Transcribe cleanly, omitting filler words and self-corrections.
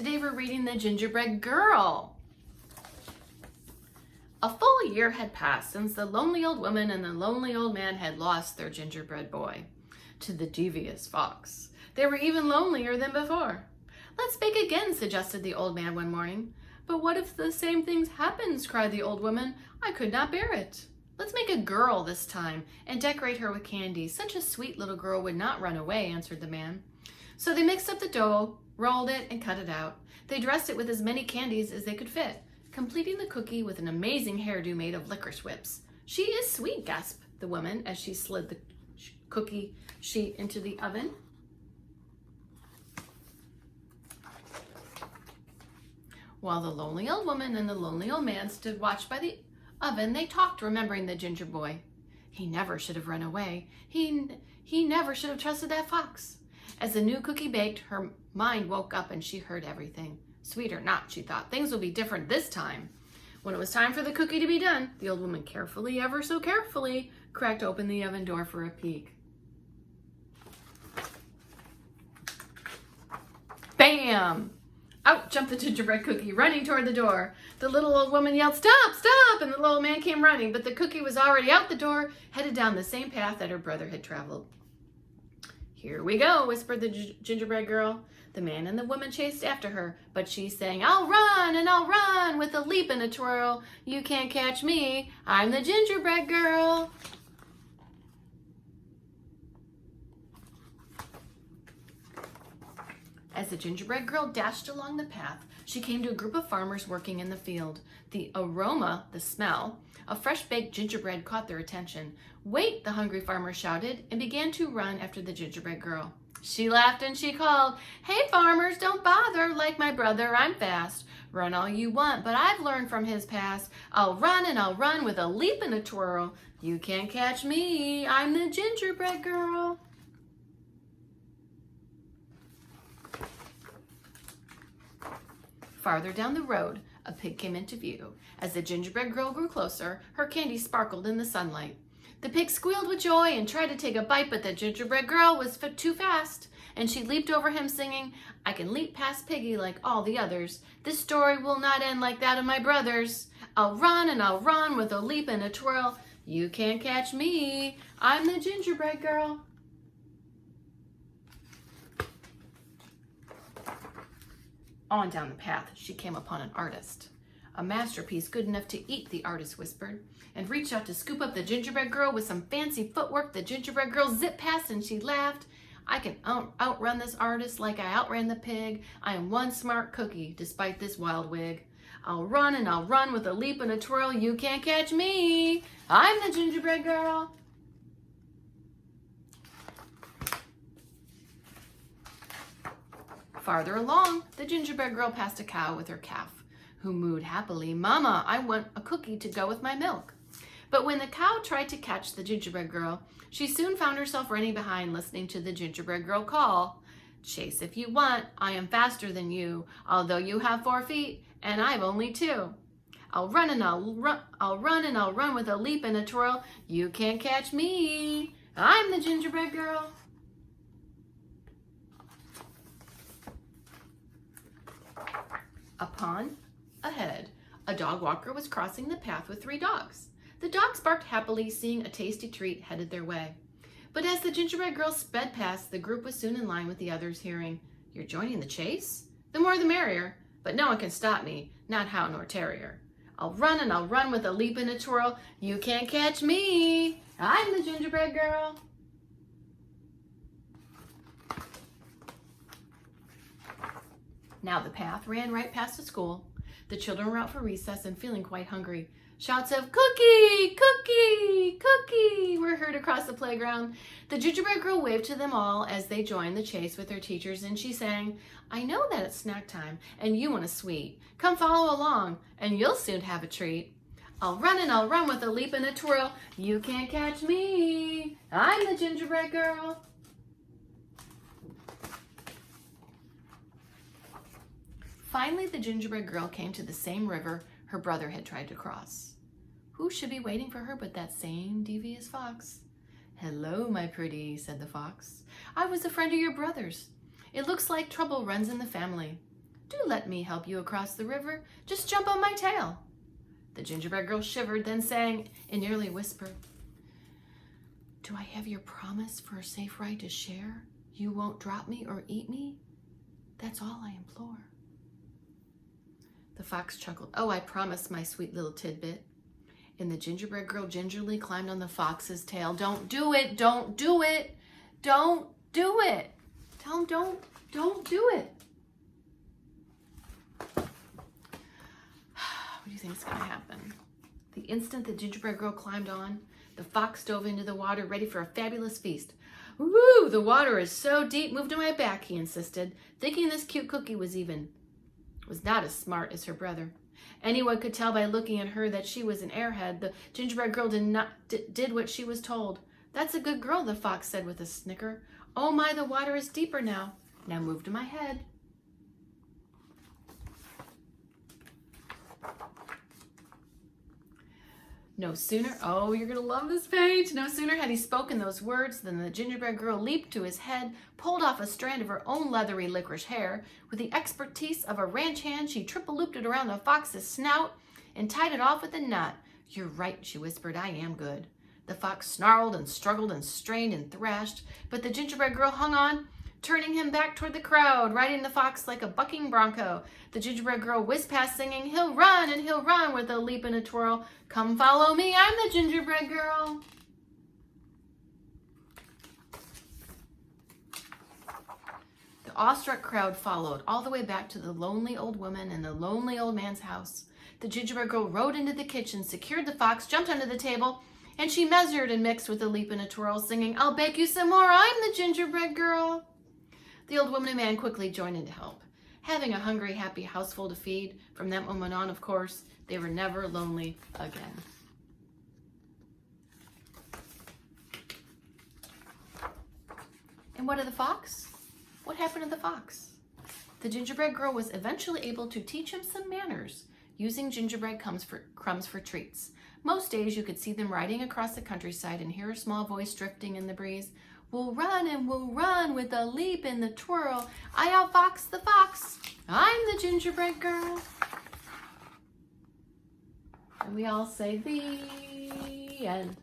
Today we're reading The Gingerbread Girl. A full year had passed since the lonely old woman and the lonely old man had lost their gingerbread boy to the devious fox. They were even lonelier than before. "Let's bake again," suggested the old man one morning. "But what if the same things happens?" cried the old woman. "I could not bear it." "Let's make a girl this time and decorate her with candy. Such a sweet little girl would not run away," answered the man. So they mixed up the dough, rolled it, and cut it out. They dressed it with as many candies as they could fit, completing the cookie with an amazing hairdo made of licorice whips. "She is sweet," gasped the woman as she slid the cookie sheet into the oven. While the lonely old woman and the lonely old man stood watched by the oven, they talked, remembering the ginger boy. He never should have run away. He never should have trusted that fox. As the new cookie baked, her mind woke up and she heard everything. Sweet or not, she thought, things will be different this time. When it was time for the cookie to be done, the old woman carefully, ever so carefully, cracked open the oven door for a peek. Bam! Out jumped the gingerbread cookie, running toward the door. The little old woman yelled, "Stop, stop!" And the little man came running, but the cookie was already out the door, headed down the same path that her brother had traveled. "Here we go," whispered the gingerbread girl. The man and the woman chased after her, but she sang, "I'll run and I'll run with a leap and a twirl. You can't catch me, I'm the gingerbread girl." As the gingerbread girl dashed along the path, she came to a group of farmers working in the field. The aroma, the smell, of fresh baked gingerbread caught their attention. "Wait," the hungry farmer shouted, and began to run after the gingerbread girl. She laughed and she called, "Hey farmers, don't bother, like my brother, I'm fast. Run all you want, but I've learned from his past. I'll run and I'll run with a leap and a twirl. You can't catch me, I'm the gingerbread girl." Farther down the road, a pig came into view. As the gingerbread girl grew closer, her candy sparkled in the sunlight. The pig squealed with joy and tried to take a bite, but the gingerbread girl was too fast, and she leaped over him singing, "I can leap past Piggy like all the others. This story will not end like that of my brothers. I'll run and I'll run with a leap and a twirl. You can't catch me, I'm the gingerbread girl." On down the path, she came upon an artist. "A masterpiece good enough to eat," the artist whispered, and reached out to scoop up the gingerbread girl with some fancy footwork. The gingerbread girl zipped past and she laughed. "I can outrun this artist like I outran the pig. I am one smart cookie, despite this wild wig. I'll run and I'll run with a leap and a twirl. You can't catch me, I'm the gingerbread girl." Farther along, the gingerbread girl passed a cow with her calf, who mooed happily, "Mama, I want a cookie to go with my milk." But when the cow tried to catch the gingerbread girl, she soon found herself running behind, listening to the gingerbread girl call, "Chase if you want, I am faster than you, although you have 4 feet and I've only 2. I'll run and I'll run with a leap and a twirl. You can't catch me, I'm the gingerbread girl." Upon ahead, a dog walker was crossing the path with 3 dogs. The dogs barked happily, seeing a tasty treat headed their way. But as the gingerbread girl sped past, the group was soon in line with the others, hearing, "You're joining the chase? The more the merrier, but no one can stop me, not hound nor terrier. I'll run and I'll run with a leap and a twirl. You can't catch me, I'm the gingerbread girl." Now the path ran right past a school. The children were out for recess and feeling quite hungry. Shouts of "Cookie! Cookie! Cookie!" were heard across the playground. The gingerbread girl waved to them all as they joined the chase with their teachers, and she sang, "I know that it's snack time and you want a sweet. Come follow along and you'll soon have a treat. I'll run and I'll run with a leap and a twirl. You can't catch me, I'm the gingerbread girl." Finally, the gingerbread girl came to the same river her brother had tried to cross. Who should be waiting for her but that same devious fox? "Hello, my pretty," said the fox. "I was a friend of your brother's. It looks like trouble runs in the family. Do let me help you across the river. Just jump on my tail. The gingerbread girl shivered, then sang in nearly a whisper, Do I have your promise for a safe ride to share? You won't drop me or eat me? That's all I implore. The fox chuckled. Oh, I promise, my sweet little tidbit. And the gingerbread girl gingerly climbed on the fox's tail. Don't do it. Don't do it. Don't do it. Tell him don't do it. What do you think is going to happen? The instant the gingerbread girl climbed on, the fox dove into the water, ready for a fabulous feast. Woo! The water is so deep, move to my back, he insisted, thinking this cute cookie was not as smart as her brother. Anyone could tell by looking at her that she was an airhead. The gingerbread girl did what she was told. That's a good girl, the fox said with a snicker. Oh my, the water is deeper now. Now move to my head. No sooner, oh, you're going to love this page. No sooner had he spoken those words than the gingerbread girl leaped to his head, pulled off a strand of her own leathery licorice hair. With the expertise of a ranch hand, she triple-looped it around the fox's snout and tied it off with a knot. You're right, she whispered, I am good. The fox snarled and struggled and strained and thrashed, but the gingerbread girl hung on, turning him back toward the crowd, riding the fox like a bucking bronco. The gingerbread girl whizzed past singing, he'll run with a leap and a twirl. Come follow me, I'm the gingerbread girl. The awestruck crowd followed all the way back to the lonely old woman and the lonely old man's house. The gingerbread girl rode into the kitchen, secured the fox, jumped under the table, and she measured and mixed with a leap and a twirl, singing, I'll bake you some more, I'm the gingerbread girl. The old woman and man quickly joined in to help. Having a hungry, happy houseful to feed, from that moment on, of course, they were never lonely again. And what of the fox? What happened to the fox? The gingerbread girl was eventually able to teach him some manners, using gingerbread crumbs for treats. Most days you could see them riding across the countryside and hear a small voice drifting in the breeze. We'll run with a leap and the twirl. I outfox the fox. I'm the gingerbread girl. And we all say the end.